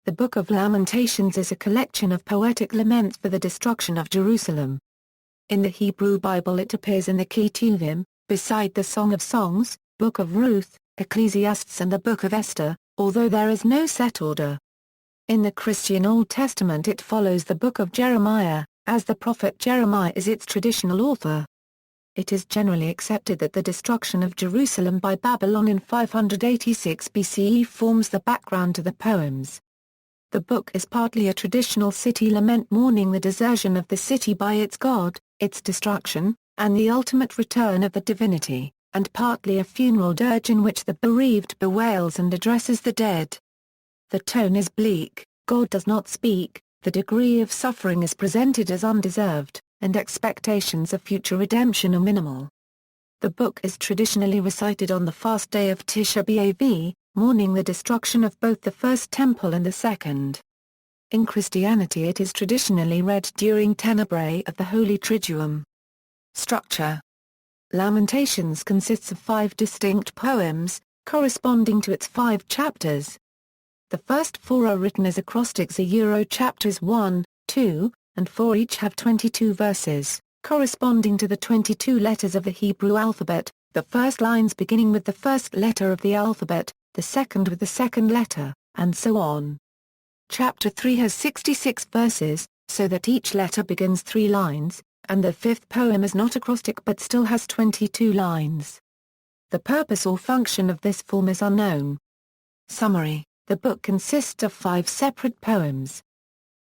The Book of Lamentations is a collection of poetic laments for the destruction of Jerusalem. In the Hebrew Bible it appears in the Ketuvim, beside the Song of Songs, Book of Ruth, Ecclesiastes and the Book of Esther, although there is no set order. In the Christian Old Testament it follows the Book of Jeremiah, as the prophet Jeremiah is its traditional author. It is generally accepted that the destruction of Jerusalem by Babylon in 586 BCE forms the background to the poems. The book is partly a traditional city lament mourning the desertion of the city by its god, its destruction, and the ultimate return of the divinity, and partly a funeral dirge in which the bereaved bewails and addresses the dead. The tone is bleak, God does not speak, the degree of suffering is presented as undeserved, and expectations of future redemption are minimal. The book is traditionally recited on the fast day of Tisha B'Av, mourning the destruction of both the first temple and the second. In Christianity it is traditionally read during Tenebrae of the Holy Triduum. Structure: Lamentations consists of 5 distinct poems, corresponding to its 5 chapters. The first 4 are written as acrostics. Chapters 1, 2, and 4 each have 22 verses, corresponding to the 22 letters of the Hebrew alphabet, the first lines beginning with the first letter of the alphabet, the second with the second letter, and so on. Chapter 3 has 66 verses, so that each letter begins 3 lines, and the 5th poem is not acrostic but still has 22 lines. The purpose or function of this form is unknown. Summary: the book consists of 5 separate poems.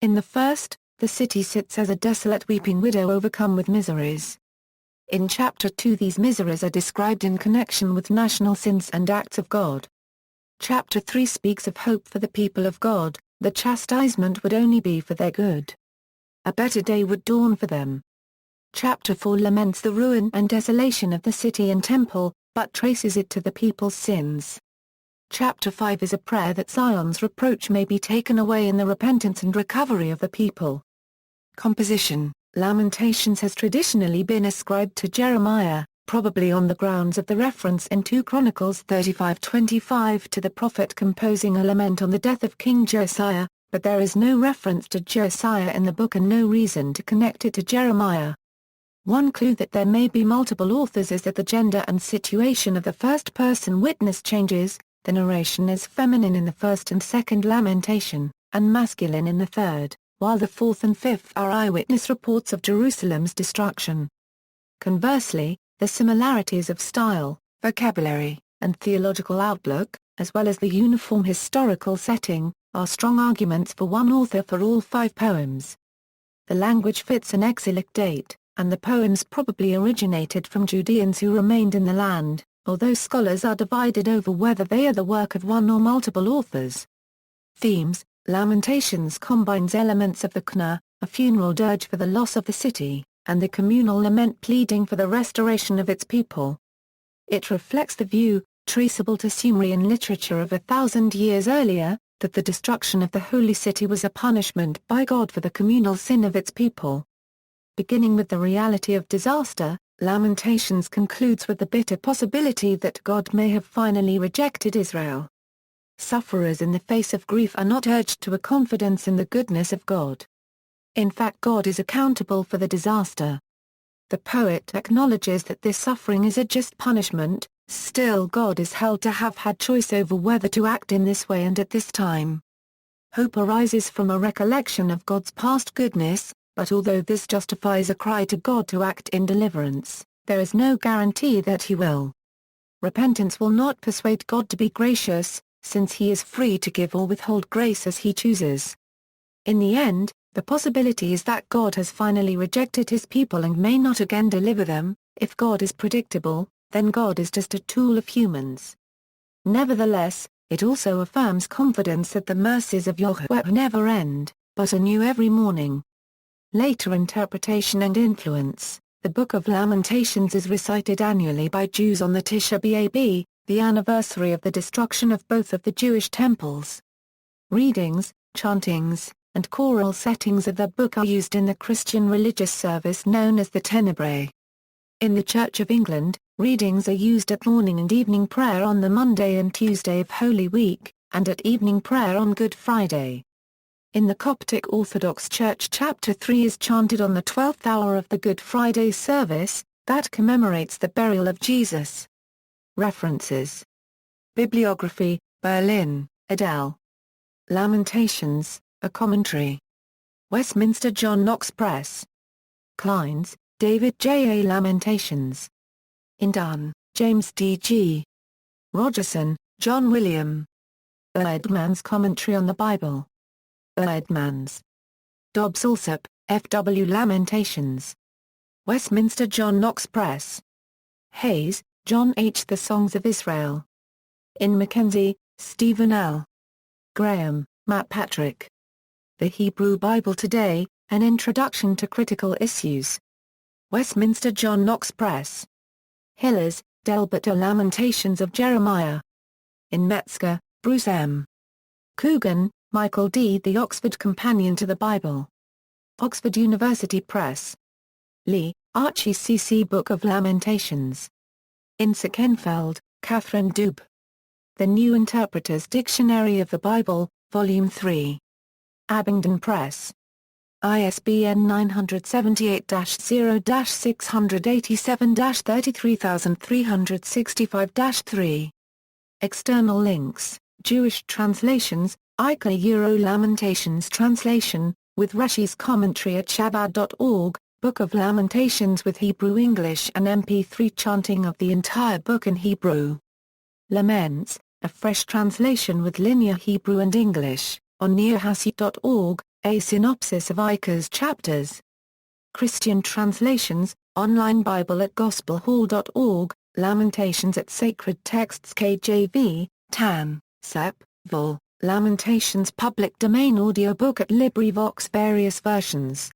In the first, the city sits as a desolate weeping widow overcome with miseries. In Chapter 2 these miseries are described in connection with national sins and acts of God. Chapter 3 speaks of hope for the people of God, the chastisement would only be for their good. A better day would dawn for them. Chapter 4 laments the ruin and desolation of the city and temple, but traces it to the people's sins. Chapter 5 is a prayer that Zion's reproach may be taken away in the repentance and recovery of the people. Composition: Lamentations has traditionally been ascribed to Jeremiah, probably on the grounds of the reference in 2 Chronicles 35:25 to the prophet composing a lament on the death of King Josiah, but there is no reference to Josiah in the book and no reason to connect it to Jeremiah. One clue that there may be multiple authors is that the gender and situation of the first-person witness changes. The narration is feminine in the first and second lamentation, and masculine in the third, while the fourth and fifth are eyewitness reports of Jerusalem's destruction. Conversely, the similarities of style, vocabulary, and theological outlook, as well as the uniform historical setting, are strong arguments for one author for all 5 poems. The language fits an exilic date, and the poems probably originated from Judeans who remained in the land, although scholars are divided over whether they are the work of one or multiple authors. Themes: Lamentations combines elements of the Kna, a funeral dirge for the loss of the city, and the communal lament pleading for the restoration of its people. It reflects the view, traceable to Sumerian literature of 1,000 years earlier, that the destruction of the holy city was a punishment by God for the communal sin of its people. Beginning with the reality of disaster, Lamentations concludes with the bitter possibility that God may have finally rejected Israel. Sufferers in the face of grief are not urged to a confidence in the goodness of God. In fact, God is accountable for the disaster. The poet acknowledges that this suffering is a just punishment, still God is held to have had choice over whether to act in this way and at this time. Hope arises from a recollection of God's past goodness, but although this justifies a cry to God to act in deliverance, there is no guarantee that he will. Repentance will not persuade God to be gracious, since he is free to give or withhold grace as he chooses. In the end, the possibility is that God has finally rejected his people and may not again deliver them. If God is predictable, then God is just a tool of humans. Nevertheless, it also affirms confidence that the mercies of Yahweh never end, but are new every morning. Later interpretation and influence: the Book of Lamentations is recited annually by Jews on the Tisha B'Av, the anniversary of the destruction of both of the Jewish temples. Readings, chantings, and choral settings of the book are used in the Christian religious service known as the Tenebrae. In the Church of England, readings are used at morning and evening prayer on the Monday and Tuesday of Holy Week, and at evening prayer on Good Friday. In the Coptic Orthodox Church Chapter 3 is chanted on the 12th hour of the Good Friday service, that commemorates the burial of Jesus. References. Bibliography, Berlin, Adele. Lamentations, a commentary. Westminster John Knox Press. Clines, David J. A. Lamentations. In Dunn, James D. G. Rogerson, John William. Erdmann's Commentary on the Bible. Erdmann's. Dobbs Alsop, F. W. Lamentations. Westminster John Knox Press. Hayes, John H. The Songs of Israel. In Mackenzie, Stephen L. Graham, Matt Patrick. The Hebrew Bible Today, An Introduction to Critical Issues. Westminster John Knox Press. Hillers, Delbert. Lamentations of Jeremiah. In Metzger, Bruce M. Coogan, Michael D. The Oxford Companion to the Bible. Oxford University Press. Lee, Archie C. C. Book of Lamentations. In Sackenfeld, Catherine Dube. The New Interpreter's Dictionary of the Bible, Volume 3. Abingdon Press. ISBN 978-687-33365-3. External links, Jewish translations, Euro Lamentations translation, with Rashi's commentary at Shabbat.org, Book of Lamentations with Hebrew English and MP3 chanting of the entire book in Hebrew. Laments, a fresh translation with linear Hebrew and English, on neohasi.org, a synopsis of Ica's chapters. Christian translations, online Bible at gospelhall.org, Lamentations at Sacred Texts KJV, Tan, Sep, Vol, Lamentations public domain audiobook at LibriVox various versions.